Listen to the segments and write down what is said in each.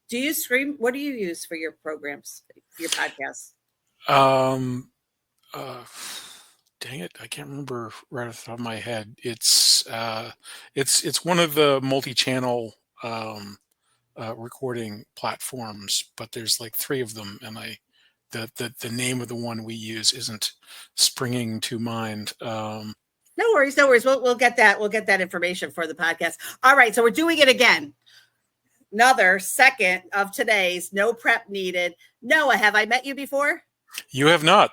Do you stream? What do you use for your programs, for your podcasts? Um, Dang it, I can't remember right off the top of my head. It's one of the multi-channel recording platforms, but there's like three of them, and the name of the one we use isn't springing to mind. No worries, no worries. We'll get that. We'll get that information for the podcast. All right, so we're doing it again. Another second of today's no prep needed. Noah, have I met you before? You have not.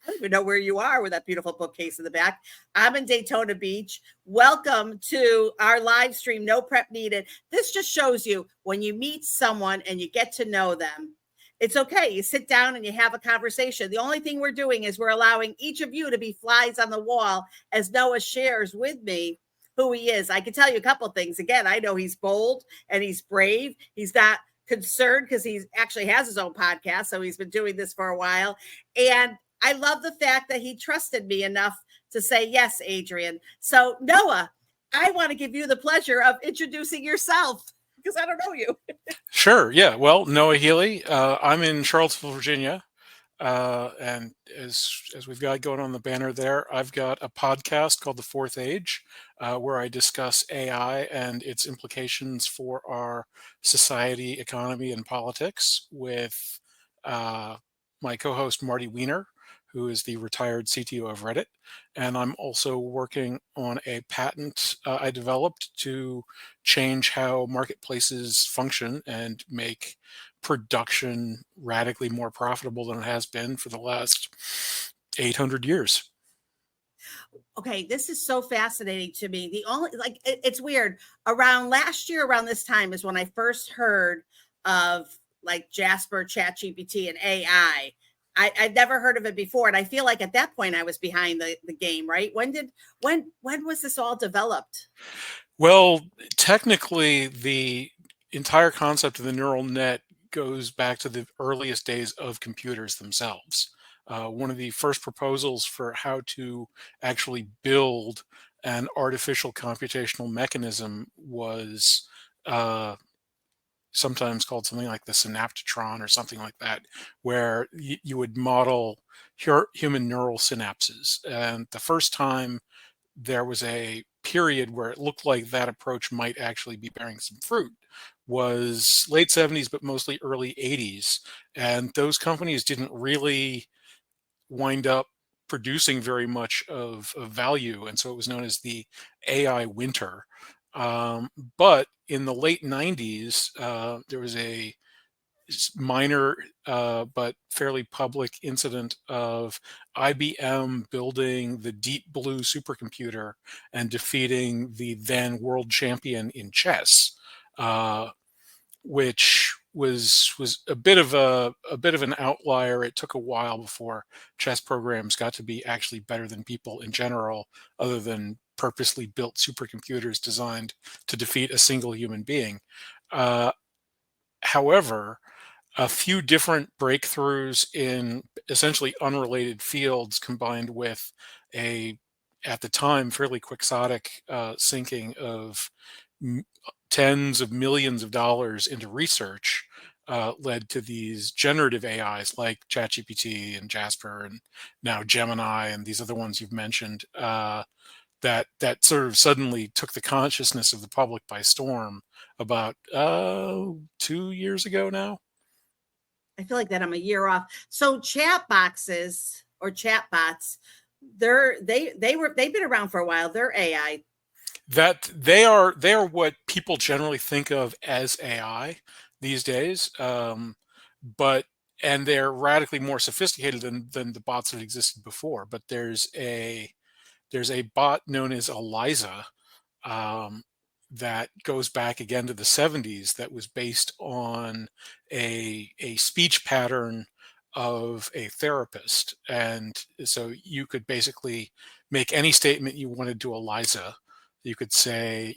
I don't even know where you are with that beautiful bookcase in the back. I'm in Daytona Beach. Welcome to our live stream, No Prep Needed. This just shows you when you meet someone and you get to know them, it's okay. You sit down and you have a conversation. The only thing we're doing is we're allowing each of you to be flies on the wall as Noah shares with me who he is. I can tell you a couple things. Again, I know he's bold and he's brave. He's not concerned because he actually has his own podcast. So he's been doing this for a while. And I love the fact that he trusted me enough to say, yes, Adrienne. So Noah, I want to give you the pleasure of introducing yourself because I don't know you. Sure. Yeah. Well, Noah Healy. I'm in Charlottesville, Virginia, and as we've got going on the banner there, I've got a podcast called The Fourth Age, where I discuss AI and its implications for our society, economy, and politics with my co-host Marty Weiner, who is the retired CTO of Reddit. And I'm also working on a patent I developed to change how marketplaces function and make production radically more profitable than it has been for the last 800 years. Okay, this is so fascinating to me. The only it's weird. Around last year, around this time is when I first heard of like Jasper, ChatGPT, and AI. I'd never heard of it before, and I feel like at that point I was behind the game. Right? When was this all developed? Well, technically, the entire concept of the neural net goes back to the earliest days of computers themselves. One of the first proposals for how to actually build an artificial computational mechanism was sometimes called something like the synaptotron or something like that, where you would model human neural synapses. And the first time there was a period where it looked like that approach might actually be bearing some fruit was late 70s, but mostly early 80s. And those companies didn't really wind up producing very much of value. And so it was known as the AI winter. But in the late 90s, there was a minor but fairly public incident of IBM building the Deep Blue supercomputer and defeating the then world champion in chess, which was a bit of an outlier. It took a while before chess programs got to be actually better than people in general, other than purposely built supercomputers designed to defeat a single human being. However, a few different breakthroughs in essentially unrelated fields combined with a, at the time, fairly quixotic sinking of tens of millions of dollars into research led to these generative AIs like ChatGPT and Jasper and now Gemini and these other ones you've mentioned, that sort of suddenly took the consciousness of the public by storm about 2 years ago now. I feel like that I'm a year off. So chat boxes or chat bots, they've been around for a while. They're AI. That they are what people generally think of as AI these days, but and they're radically more sophisticated than the bots that existed before. But there's a bot known as Eliza, that goes back again to the 70s, that was based on a speech pattern of a therapist. And so you could basically make any statement you wanted to Eliza. You could say,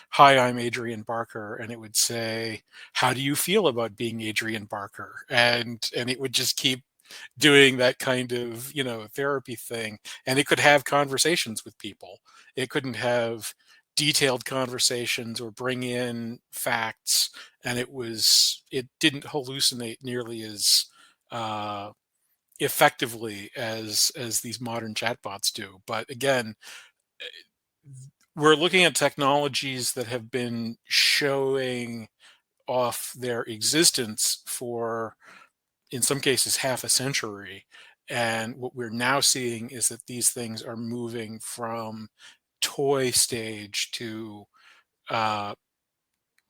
hi, I'm Adrienne Barker, and it would say, how do you feel about being Adrienne Barker? And it would just keep doing that kind of therapy thing, and it could have conversations with people. It couldn't have detailed conversations or bring in facts, and it didn't hallucinate nearly as uh, effectively as these modern chatbots do. But again, we're looking at technologies that have been showing off their existence for, in some cases, half a century. And what we're now seeing is that these things are moving from toy stage to uh,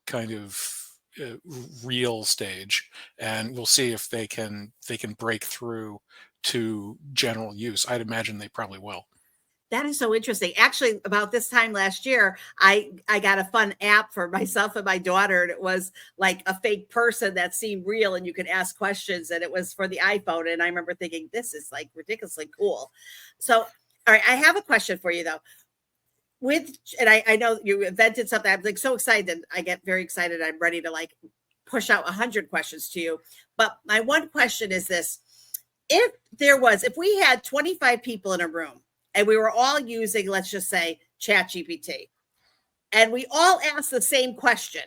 kind of uh, real stage, and we'll see if they can break through to general use. I'd imagine they probably will. That is so interesting. Actually, about this time last year, I got a fun app for myself and my daughter, and it was like a fake person that seemed real, and you could ask questions, and it was for the iPhone. And I remember thinking, this is like ridiculously cool. So, all right, I have a question for you though. I know you invented something. I'm like so excited. I get very excited. I'm ready to like push out 100 questions to you. But my one question is this: if we had 25 people in a room and we were all using, let's just say, ChatGPT, and we all asked the same question,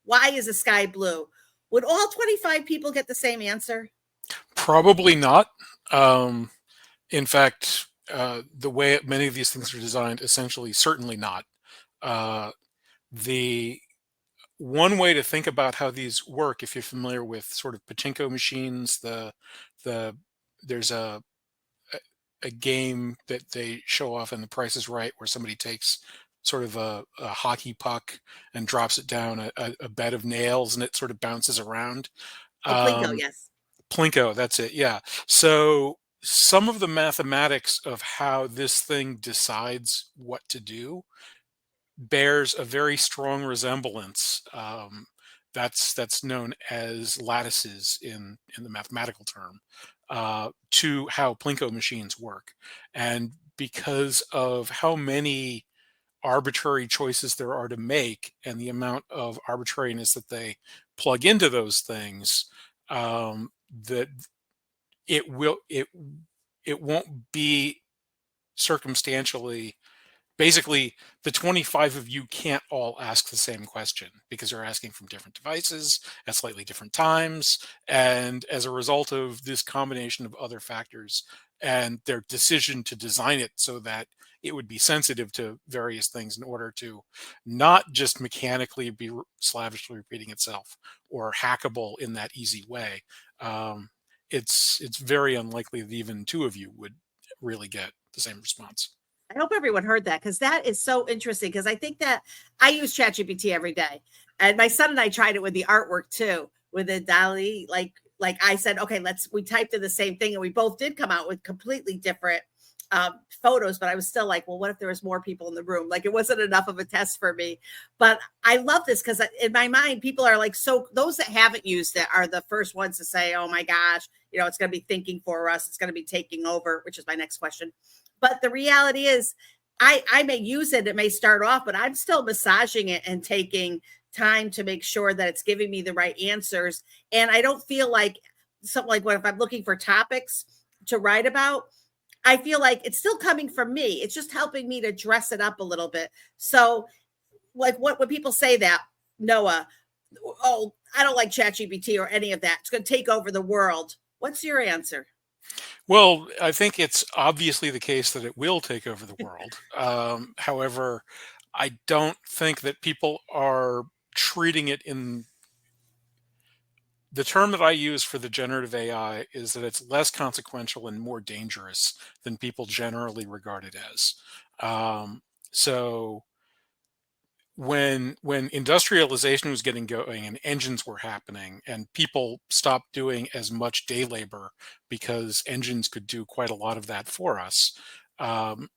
why is the sky blue? Would all 25 people get the same answer? Probably not. In fact, the way many of these things are designed, essentially, certainly not. Uh, the one way to think about how these work, if you're familiar with sort of pachinko machines, the there's a game that they show off in The Price is Right, where somebody takes sort of a hockey puck and drops it down a bed of nails, and it sort of bounces around. Oh, Plinko, Um, yes. Plinko, that's it. Yeah. So some of the mathematics of how this thing decides what to do bears a very strong resemblance. That's known as lattices in the mathematical term, to how Plinko machines work. And because of how many arbitrary choices there are to make and the amount of arbitrariness that they plug into those things, that it will it won't be circumstantially. Basically, the 25 of you can't all ask the same question because they're asking from different devices at slightly different times. And as a result of this combination of other factors and their decision to design it so that it would be sensitive to various things in order to not just mechanically be slavishly repeating itself or hackable in that easy way, um, it's very unlikely that even two of you would really get the same response. I hope everyone heard that because that is so interesting. Because I think that I use ChatGPT every day, and my son and I tried it with the artwork too, with the DALL-E. Like I said, okay, we typed in the same thing, and we both did come out with completely different photos. But I was still like, well, what if there was more people in the room? Like it wasn't enough of a test for me. But I love this because in my mind, people are like, so those that haven't used it are the first ones to say, oh my gosh, it's going to be thinking for us. It's going to be taking over, which is my next question. But the reality is, I may use it. It may start off, but I'm still massaging it and taking time to make sure that it's giving me the right answers. And I don't feel like something like what if I'm looking for topics to write about, I feel like it's still coming from me. It's just helping me to dress it up a little bit. So, like when people say that, Noah, oh, I don't like ChatGPT or any of that. It's going to take over the world. What's your answer? Well, I think it's obviously the case that it will take over the world. However, I don't think that people are treating it in the term that I use for the generative AI is that it's less consequential and more dangerous than people generally regard it as. So when industrialization was getting going and engines were happening and people stopped doing as much day labor because engines could do quite a lot of that for us,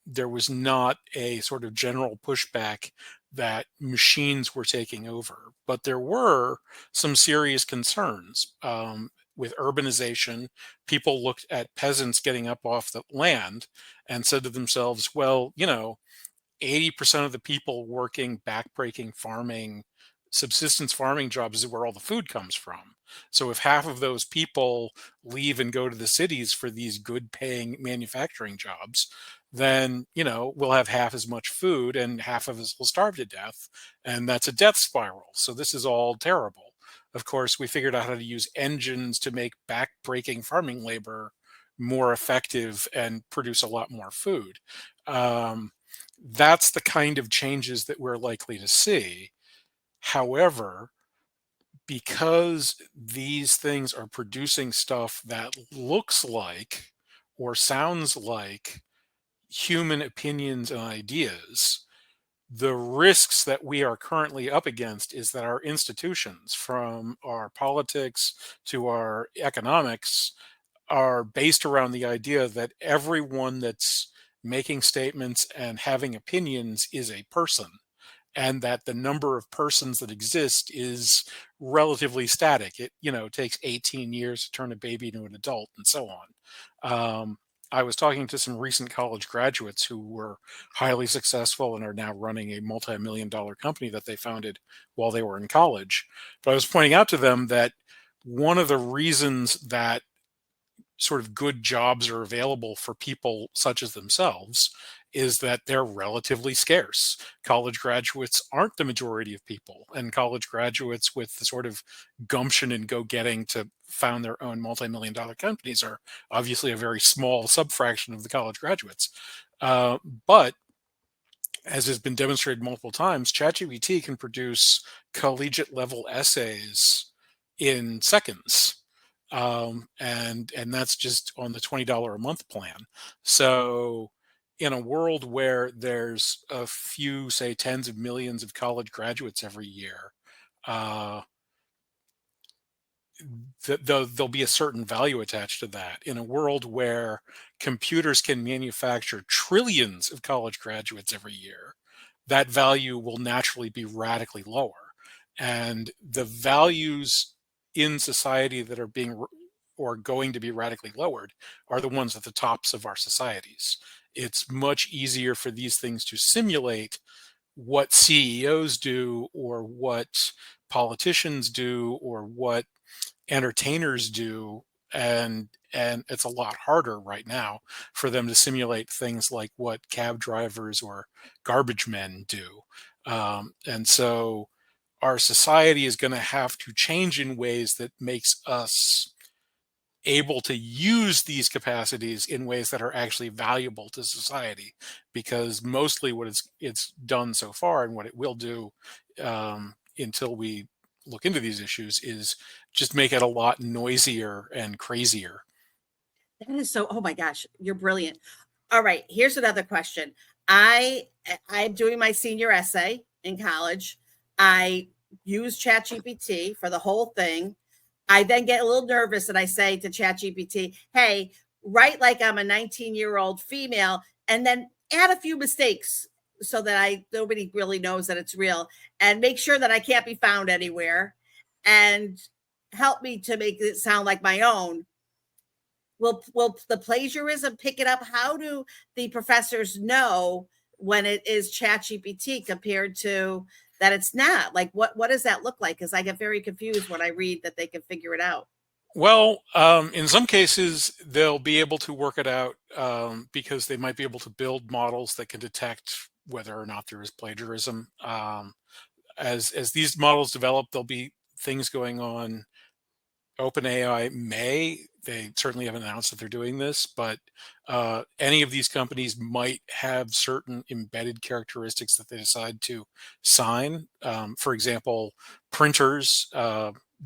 there was not a sort of general pushback that machines were taking over, but there were some serious concerns. With urbanization, people looked at peasants getting up off the land and said to themselves, well, 80% of the people working backbreaking farming, subsistence farming jobs is where all the food comes from. So if half of those people leave and go to the cities for these good paying manufacturing jobs, then, we'll have half as much food and half of us will starve to death. And that's a death spiral. So this is all terrible. Of course, we figured out how to use engines to make back-breaking farming labor more effective and produce a lot more food. Um, that's the kind of changes that we're likely to see. However, because these things are producing stuff that looks like or sounds like human opinions and ideas, the risks that we are currently up against is that our institutions, from our politics to our economics, are based around the idea that everyone that's making statements and having opinions is a person, and that the number of persons that exist is relatively static. It takes 18 years to turn a baby into an adult, and so on. I was talking to some recent college graduates who were highly successful and are now running a multi-million-dollar company that they founded while they were in college. But I was pointing out to them that one of the reasons that sort of good jobs are available for people such as themselves is that they're relatively scarce. College graduates aren't the majority of people, and college graduates with the sort of gumption and go-getting to found their own multi-million-dollar companies are obviously a very small subfraction of the college graduates. But as has been demonstrated multiple times, ChatGPT can produce collegiate level essays in seconds. And that's just on the $20 a month plan. So in a world where there's a few, say, tens of millions of college graduates every year, uh, there'll be a certain value attached to that. In a world where computers can manufacture trillions of college graduates every year, that value will naturally be radically lower. And the values in society that are being or going to be radically lowered are the ones at the tops of our societies. It's much easier for these things to simulate what CEOs do, or what politicians do, or what entertainers do, and it's a lot harder right now for them to simulate things like what cab drivers or garbage men do. And so our society is going to have to change in ways that makes us able to use these capacities in ways that are actually valuable to society, because mostly what it's done so far, and what it will do until we look into these issues, is just make it a lot noisier and crazier. That is so, oh my gosh, you're brilliant. All right, here's another question. I'm doing my senior essay in college. I use ChatGPT for the whole thing. I then get a little nervous and I say to ChatGPT, hey, write like I'm a 19-year-old female, and then add a few mistakes so that nobody really knows that it's real, and make sure that I can't be found anywhere, and help me to make it sound like my own. Will the plagiarism pick it up? How do the professors know when it is ChatGPT compared to that it's not? Like, what does that look like? Because I get very confused when I read that they can figure it out. Well, in some cases, they'll be able to work it out, because they might be able to build models that can detect whether or not there is plagiarism. As these models develop, there'll be things going on. OpenAI they certainly haven't announced that they're doing this, but any of these companies might have certain embedded characteristics that they decide to sign. For example, printers,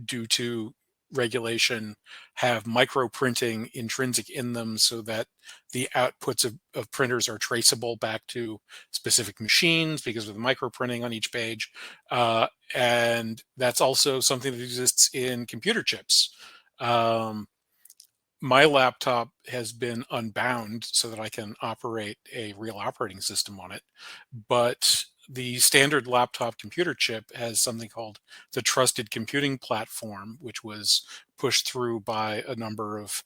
due to regulation, have micro printing intrinsic in them, so that the outputs of printers are traceable back to specific machines because of the micro printing on each page. And that's also something that exists in computer chips. Um, my laptop has been unbound so that I can operate a real operating system on it. But the standard laptop computer chip has something called the Trusted Computing Platform, which was pushed through by a number of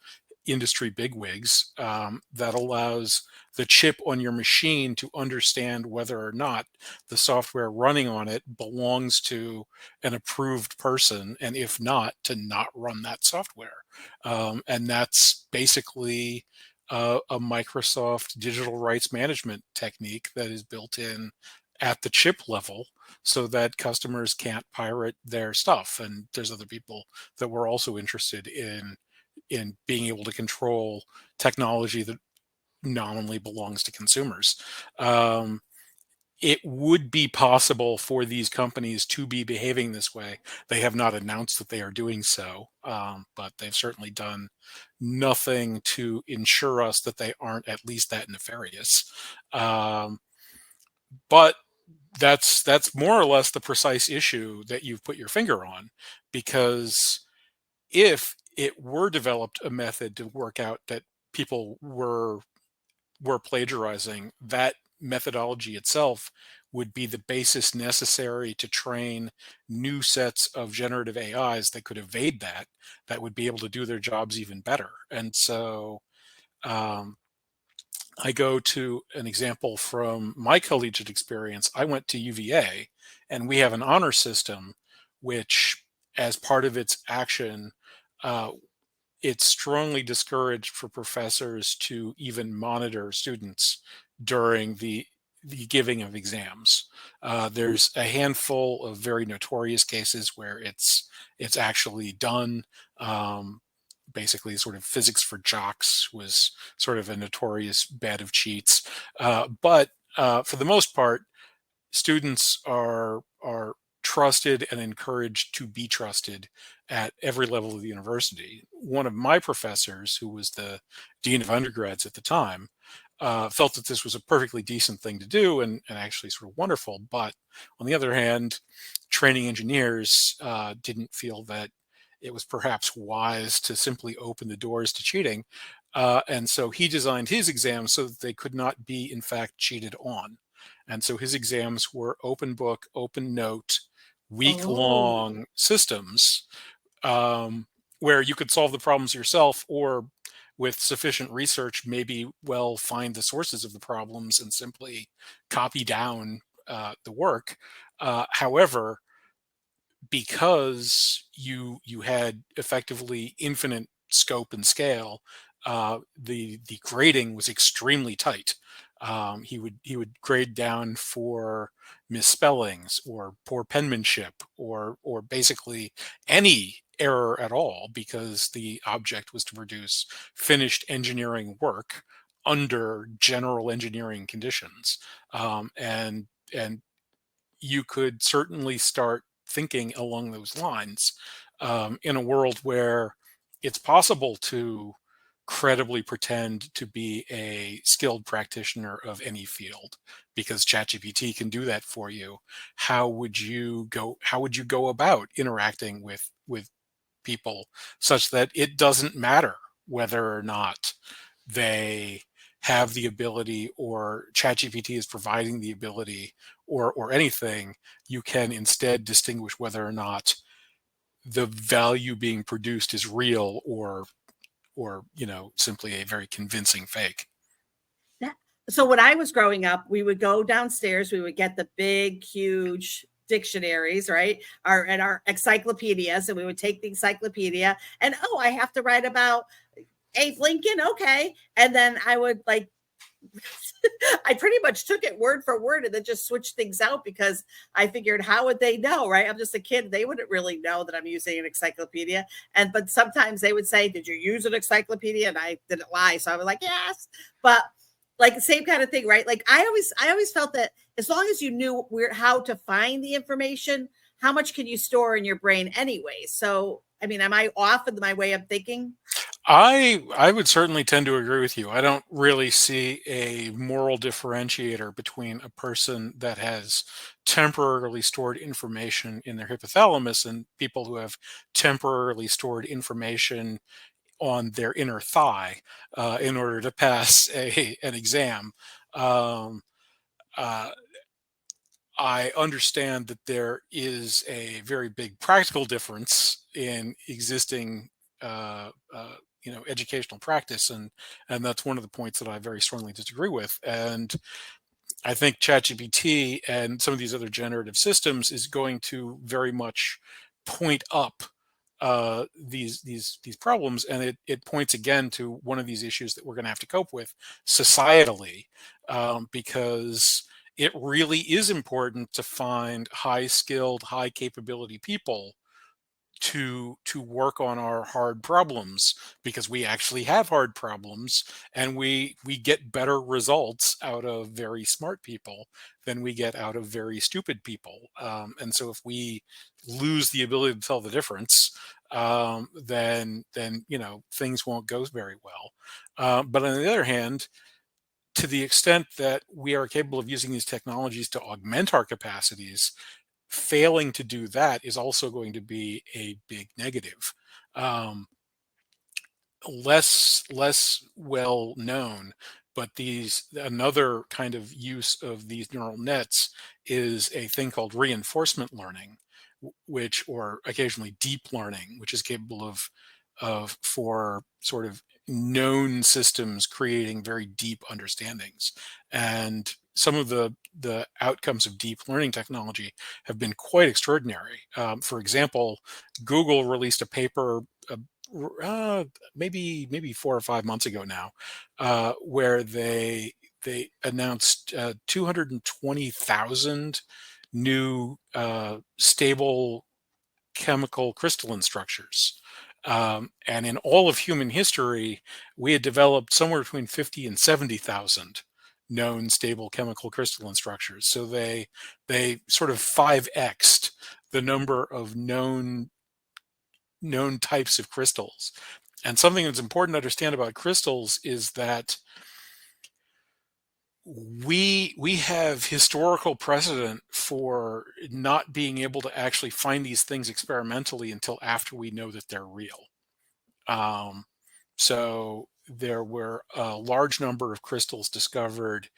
industry bigwigs, that allows the chip on your machine to understand whether or not the software running on it belongs to an approved person, and if not, to not run that software. And that's basically a Microsoft digital rights management technique that is built in at the chip level so that customers can't pirate their stuff. And there's other people that were also interested in being able to control technology that nominally belongs to consumers. It would be possible for these companies to be behaving this way. They have not announced that they are doing so, but they've certainly done nothing to ensure us that they aren't at least that nefarious. But that's more or less the precise issue that you've put your finger on, because if it were developed a method to work out that people were plagiarizing, that methodology itself would be the basis necessary to train new sets of generative AIs that could evade that would be able to do their jobs even better. And so um, I go to an example from my collegiate experience. I went to UVA, and we have an honor system, which, as part of its action, uh, it's strongly discouraged for professors to even monitor students during the giving of exams. There's a handful of very notorious cases where it's actually done. Basically, sort of physics for jocks was sort of a notorious bed of cheats. But for the most part, students are trusted and encouraged to be trusted at every level of the university. One of my professors, who was the dean of undergrads at the time, felt that this was a perfectly decent thing to do and actually sort of wonderful. But on the other hand, training engineers didn't feel that it was perhaps wise to simply open the doors to cheating. And so he designed his exams so that they could not be, in fact, cheated on. And so his exams were open book, open note, week Oh, long systems, um, where you could solve the problems yourself, or with sufficient research, maybe find the sources of the problems and simply copy down the work. However, because you had effectively infinite scope and scale, the grading was extremely tight. He would grade down for misspellings or poor penmanship or basically any error at all, because the object was to produce finished engineering work under general engineering conditions. And you could certainly start thinking along those lines, in a world where it's possible to credibly pretend to be a skilled practitioner of any field, because ChatGPT can do that for you. How would you go about interacting with people such that it doesn't matter whether or not they have the ability, or ChatGPT is providing the ability, or anything? You can instead distinguish whether or not the value being produced is real, or simply a very convincing fake. that, so when I was growing up, we would go downstairs, we would get the big, huge dictionaries, right? Our encyclopedias, and we would take the encyclopedia and, oh, I have to write about Abe Lincoln. Okay. And then I would like, I pretty much took it word for word and then just switched things out, because I figured, how would they know, right? I'm just a kid. They wouldn't really know that I'm using an encyclopedia. But sometimes they would say, did you use an encyclopedia? And I didn't lie. So I was like, yes. But like the same kind of thing, right? Like I always felt that as long as you knew how to find the information, how much can you store in your brain anyway? So, I mean, am I off in my way of thinking? I would certainly tend to agree with you. I don't really see a moral differentiator between a person that has temporarily stored information in their hypothalamus and people who have temporarily stored information on their inner thigh, in order to pass an exam. Um, uh, I understand that there is a very big practical difference in existing, educational practice, and that's one of the points that I very strongly disagree with. And I think ChatGPT and some of these other generative systems is going to very much point up these problems, and it points again to one of these issues that we're going to have to cope with societally, because it really is important to find high skilled, high capability people to work on our hard problems, because we actually have hard problems, and we get better results out of very smart people than we get out of very stupid people. And so if we lose the ability to tell the difference, then things won't go very well. But on the other hand, to the extent that we are capable of using these technologies to augment our capacities, failing to do that is also going to be a big negative. Um, less well known, but these another kind of use of these neural nets is a thing called reinforcement learning, which, or occasionally deep learning, which is capable of for sort of known systems creating very deep understandings. And some of the outcomes of deep learning technology have been quite extraordinary. For example, Google released a paper, uh, maybe 4 or 5 months ago now, where they announced 220,000 new stable chemical crystalline structures. And in all of human history, we had developed somewhere between 50 and 70,000 known stable chemical crystalline structures. So they sort of 5x'd the number of known types of crystals. And something that's important to understand about crystals is that we have historical precedent for not being able to actually find these things experimentally until after we know that they're real. Um, so there were a large number of crystals discovered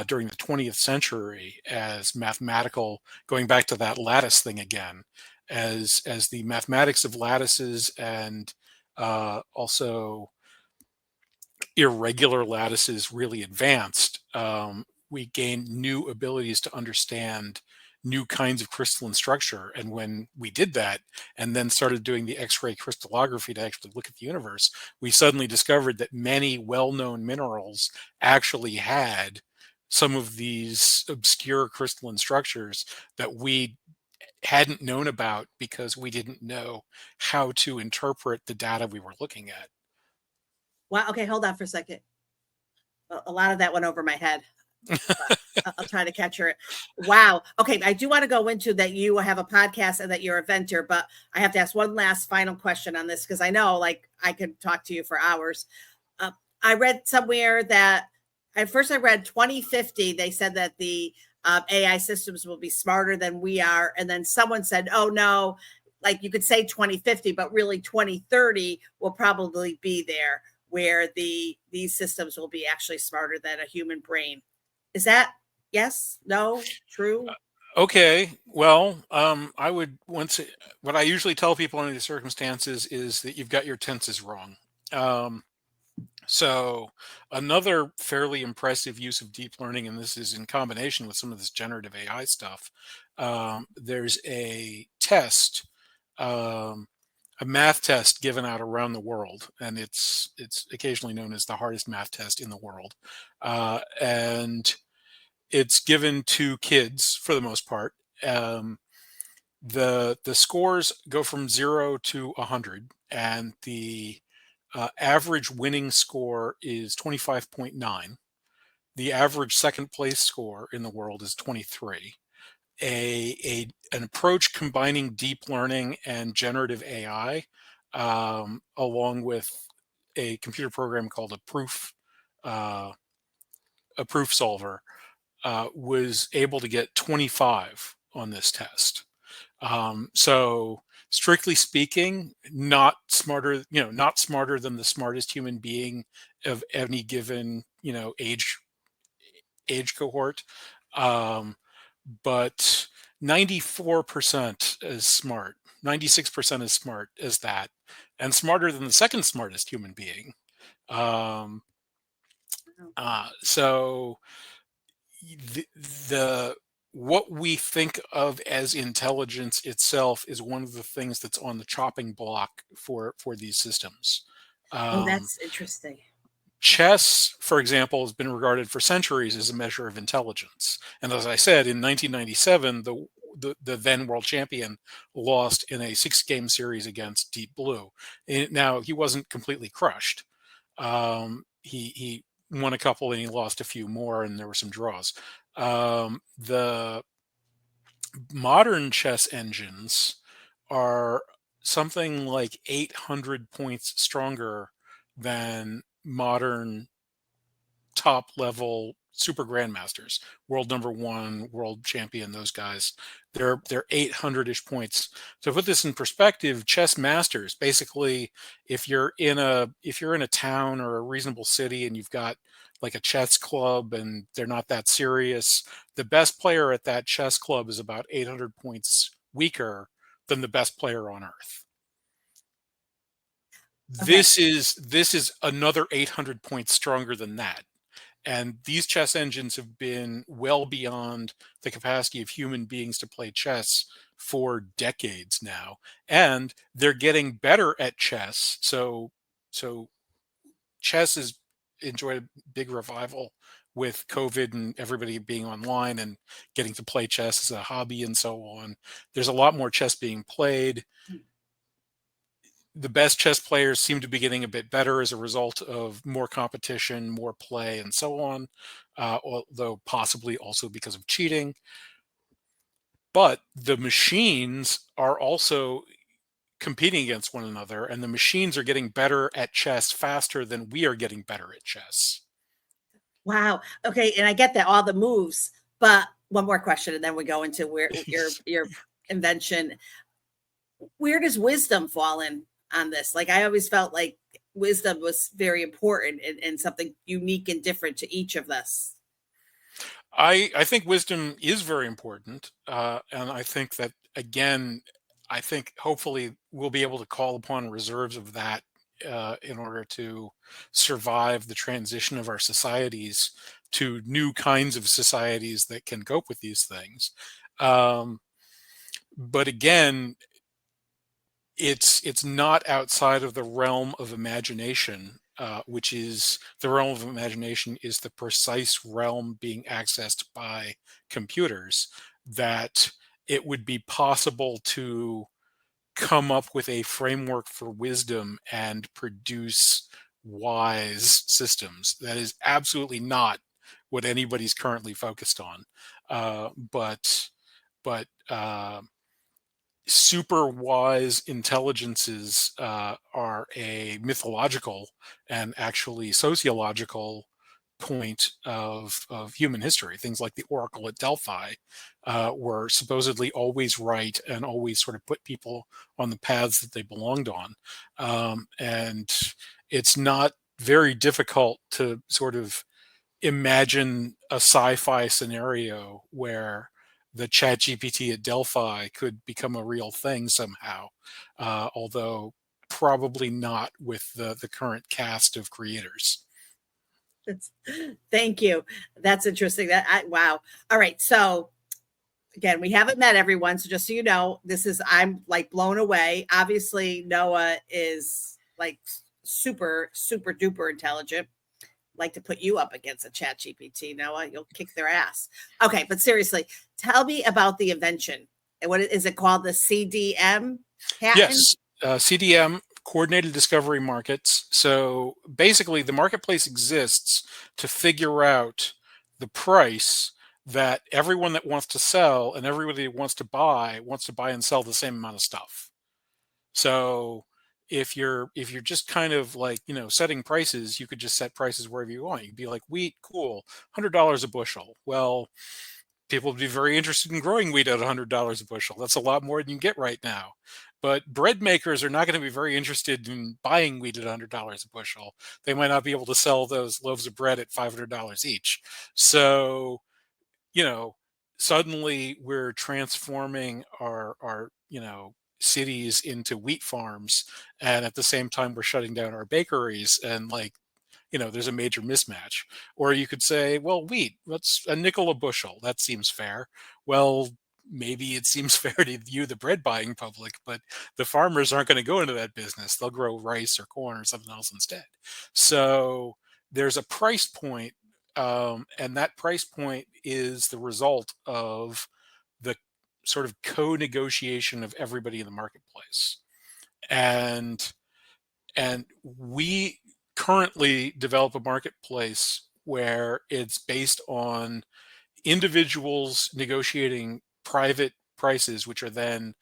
during the 20th century as mathematical, going back to that lattice thing again, as the mathematics of lattices and also irregular lattices really advanced. We gained new abilities to understand new kinds of crystalline structure. And when we did that, and then started doing the X-ray crystallography to actually look at the universe, we suddenly discovered that many well-known minerals actually had some of these obscure crystalline structures that we hadn't known about because we didn't know how to interpret the data we were looking at. Wow. Okay, hold on for a second. A lot of that went over my head. I'll try to capture it. Wow. Okay, I do want to go into that you have a podcast and that you're a venture, but I have to ask one last final question on this because I know, like, I could talk to you for hours. I read somewhere that at first I read 2050. They said that the AI systems will be smarter than we are, and then someone said, "Oh no." Like you could say 2050, but really 2030 will probably be there where these systems will be actually smarter than a human brain. Is that yes, no, true? Okay, well, I would once what I usually tell people under these circumstances is that you've got your tenses wrong. Um, so another fairly impressive use of deep learning, and this is in combination with some of this generative AI stuff. There's a test, um, a math test given out around the world, and it's occasionally known as the hardest math test in the world, and it's given to kids for the most part. Um, the scores go from 0 to 100, and the average winning score is 25.9. The average second place score in the world is 23. An approach combining deep learning and generative AI, along with a computer program called uh, a proof solver, was able to get 25 on this test. So strictly speaking, not smarter than the smartest human being of any given, age cohort. Um, but 94% is smart, 96% is smart as that, and smarter than the second smartest human being. Um, so the what we think of as intelligence itself is one of the things that's on the chopping block for these systems. Oh, Um, that's interesting. Chess, for example, has been regarded for centuries as a measure of intelligence. And as I said, in 1997, the then world champion lost in a 6-game series against Deep Blue. Now, he wasn't completely crushed. He won a couple and he lost a few more, and there were some draws. The modern chess engines are something like 800 points stronger than modern top level super grandmasters, world number one, world champion, those guys. They're 800-ish points. To put this in perspective, chess masters, basically, if you're in a town or a reasonable city and you've got like a chess club and they're not that serious, the best player at that chess club is about 800 points weaker than the best player on earth. Okay. This is another 800 points stronger than that. And these chess engines have been well beyond the capacity of human beings to play chess for decades now. And they're getting better at chess. So chess has enjoyed a big revival with COVID and everybody being online and getting to play chess as a hobby and so on. There's a lot more chess being played. The best chess players seem to be getting a bit better as a result of more competition, more play, and so on, although possibly also because of cheating. But the machines are also competing against one another, and the machines are getting better at chess faster than we are getting better at chess. Wow. Okay, and I get that all the moves, but one more question, and then we go into where your invention. Where does wisdom fall in on this? Like I always felt like wisdom was very important and something unique and different to each of us. I think wisdom is very important, and I think that again, I think hopefully we'll be able to call upon reserves of that in order to survive the transition of our societies to new kinds of societies that can cope with these things. Um, but again, it's not outside of the realm of imagination, which is the realm of imagination is the precise realm being accessed by computers, that it would be possible to come up with a framework for wisdom and produce wise systems. That is absolutely not what anybody's currently focused on. But super wise intelligences are a mythological and actually sociological point of human history. Things like the Oracle at Delphi were supposedly always right and always sort of put people on the paths that they belonged on. And it's not very difficult to sort of imagine a sci-fi scenario where the ChatGPT at Delphi could become a real thing somehow, although probably not with the current cast of creators. That's, thank you. That's interesting. Wow. All right. So again, we haven't met everyone. So just so you know, I'm like blown away. Obviously, Noah is like super, super duper intelligent. Like to put you up against a chat GPT, Noah. You'll kick their ass. Okay, but seriously, tell me about the invention. And what is it called? The CDM patent? Yes, CDM, coordinated discovery markets. So basically, the marketplace exists to figure out the price that everyone that wants to sell and everybody that wants to buy and sell the same amount of stuff. So if you're just kind of like, setting prices, you could just set prices wherever you want. You'd be like, wheat, cool, $100 a bushel. Well, people would be very interested in growing wheat at $100 a bushel. That's a lot more than you get right now. But bread makers are not going to be very interested in buying wheat at $100 a bushel. They might not be able to sell those loaves of bread at $500 each. So, you know, suddenly we're transforming our cities into wheat farms, and at the same time we're shutting down our bakeries, and like there's a major mismatch. Or you could say, well, wheat, what's a nickel a bushel? That seems fair. Well, maybe it seems fair to you, the bread buying public, but the farmers aren't going to go into that business. They'll grow rice or corn or something else instead. So there's a price point, and that price point is the result of the sort of co-negotiation of everybody in the marketplace. And we currently develop a marketplace where it's based on individuals negotiating private prices, which are then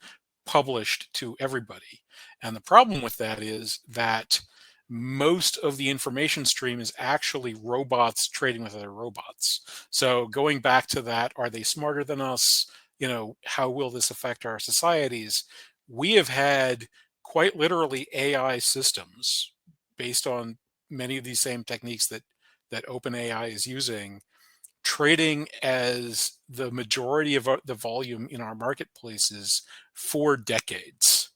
published to everybody. And the problem with that is that most of the information stream is actually robots trading with other robots. So going back to that, are they smarter than us? How will this affect our societies? We have had quite literally AI systems based on many of these same techniques that OpenAI is using, trading as the majority of the volume in our marketplaces for decades.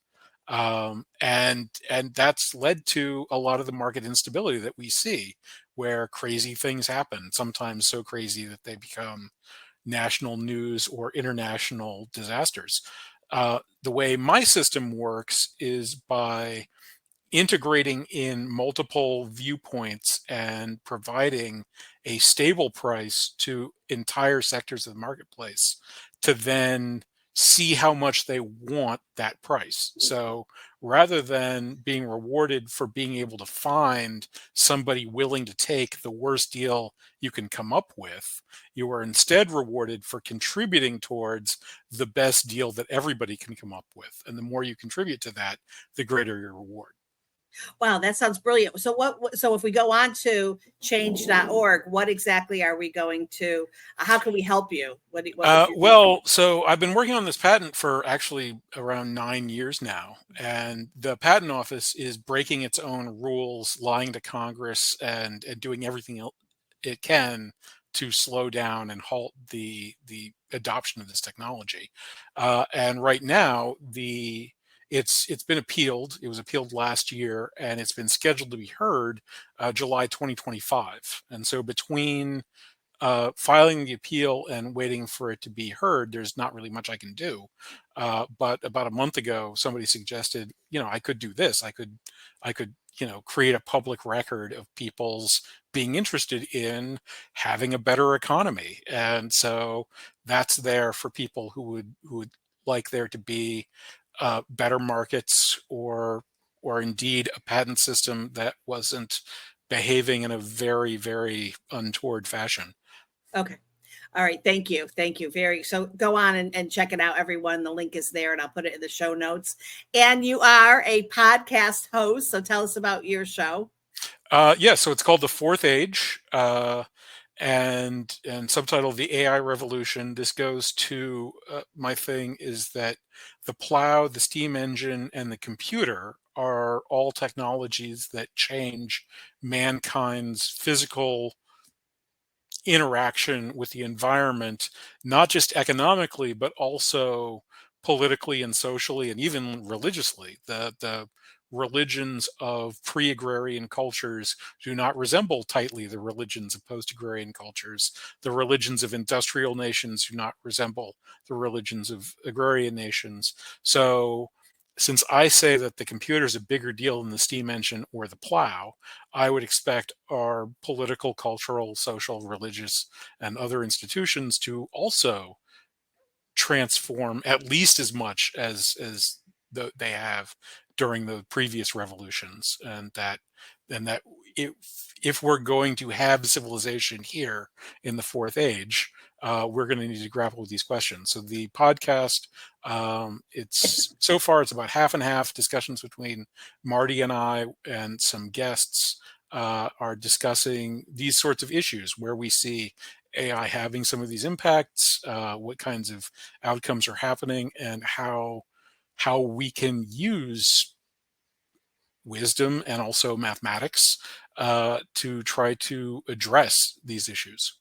And that's led to a lot of the market instability that we see, where crazy things happen, sometimes so crazy that they become national news or international disasters. The way my system works is by integrating in multiple viewpoints and providing a stable price to entire sectors of the marketplace to then see how much they want that price. So rather than being rewarded for being able to find somebody willing to take the worst deal you can come up with, you are instead rewarded for contributing towards the best deal that everybody can come up with. And the more you contribute to that, the greater your reward. Wow, that sounds brilliant. So so if we go on to change.org, what exactly are we going to, how can we help you? What would you Well, so I've been working on this patent for actually around 9 years now, and the patent office is breaking its own rules, lying to Congress, and doing everything it can to slow down and halt the adoption of this technology. And right now, it's been appealed. It was appealed last year, and it's been scheduled to be heard July 2025. And so between filing the appeal and waiting for it to be heard, there's not really much I can do. But about a month ago, somebody suggested, I could do this. I could, create a public record of people's being interested in having a better economy. And so that's there for people who would like there to be better markets, or indeed a patent system that wasn't behaving in a very, very untoward fashion. Okay. All right. Thank you. Thank you. So go on and check it out, everyone. The link is there and I'll put it in the show notes. And you are a podcast host. So tell us about your show. Yeah, so it's called The Fourth Age, and subtitled The AI Revolution. This goes to my thing is that the plow, the steam engine, and the computer are all technologies that change mankind's physical interaction with the environment, not just economically, but also politically and socially and even religiously. The religions of pre-agrarian cultures do not resemble tightly the religions of post-agrarian cultures. The religions of industrial nations do not resemble the religions of agrarian nations. So since I say that the computer is a bigger deal than the steam engine or the plow, I would expect our political, cultural, social, religious, and other institutions to also transform at least as much as they have during the previous revolutions, and that if we're going to have civilization here in the fourth age, we're going to need to grapple with these questions. So the podcast, it's so far it's about half and half discussions between Marty and I, and some guests are discussing these sorts of issues where we see AI having some of these impacts, what kinds of outcomes are happening, and how we can use wisdom and also mathematics to try to address these issues.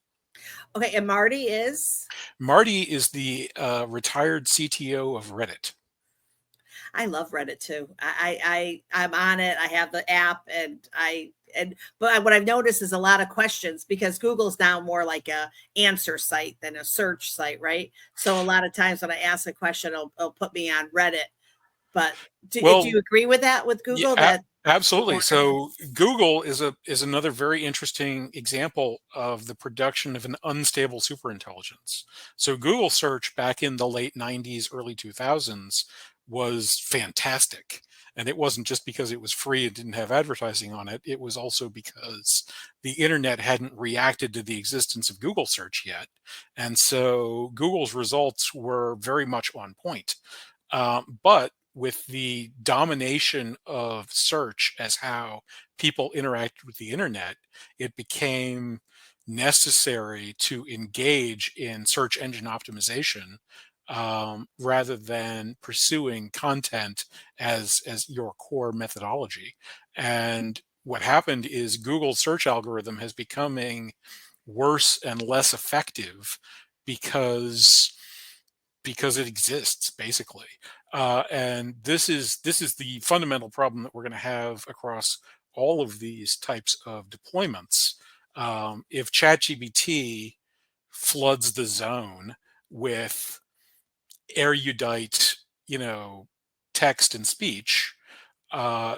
Okay. And Marty is? Marty is the retired CTO of Reddit. I love Reddit too. I'm on it. I have the app, but what I've noticed is a lot of questions because Google's now more like a answer site than a search site, right? So a lot of times when I ask a question, it'll put me on Reddit. But do you Well, agree with that with yeah, Google that absolutely. more different? So Google is another very interesting example of the production of an unstable superintelligence. So Google search back in the late 90s, early 2000s was fantastic. And it wasn't just because it was free and didn't have advertising on it. It was also because the internet hadn't reacted to the existence of Google search yet. And so Google's results were very much on point. But with the domination of search as how people interact with the internet, it became necessary to engage in search engine optimization rather than pursuing content as your core methodology. And what happened is Google's search algorithm has becoming worse and less effective because because it exists basically. And this is the fundamental problem that we're going to have across all of these types of deployments. If ChatGPT floods the zone with erudite, text and speech, uh,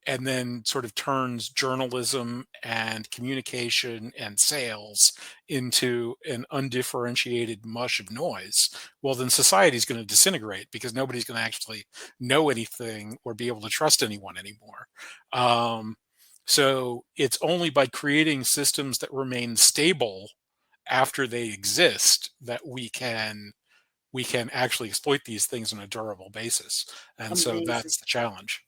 and then sort of turns journalism and communication and sales into an undifferentiated mush of noise, well, then society is going to disintegrate because nobody's going to actually know anything or be able to trust anyone anymore. Um, so it's only by creating systems that remain stable after they exist that we can actually exploit these things on a durable basis. And so Amazing. that's the challenge.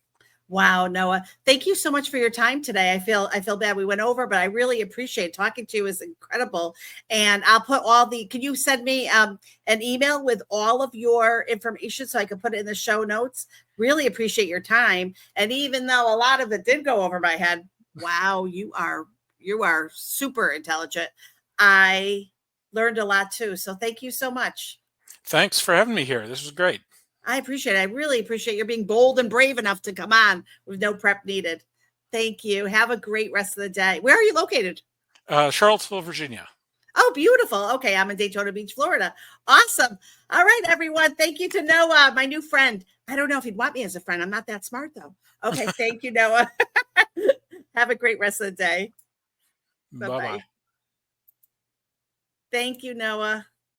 Wow, Noah, thank you so much for your time today. I feel bad we went over, but I really appreciate talking to you. Is incredible. And I'll put can you send me an email with all of your information so I can put it in the show notes? Really appreciate your time. And even though a lot of it did go over my head, wow, you are super intelligent. I learned a lot too. So thank you so much. Thanks for having me here. This was great. I appreciate it. I really appreciate your being bold and brave enough to come on with no prep needed. Thank you. Have a great rest of the day. Where are you located? Charlottesville, Virginia. Oh, beautiful. Okay, I'm in Daytona Beach, Florida. Awesome. All right, everyone. Thank you to Noah, my new friend. I don't know if he'd want me as a friend. I'm not that smart, though. Okay, thank you, Noah. Have a great rest of the day. Bye bye. Bye-bye. Thank you, Noah.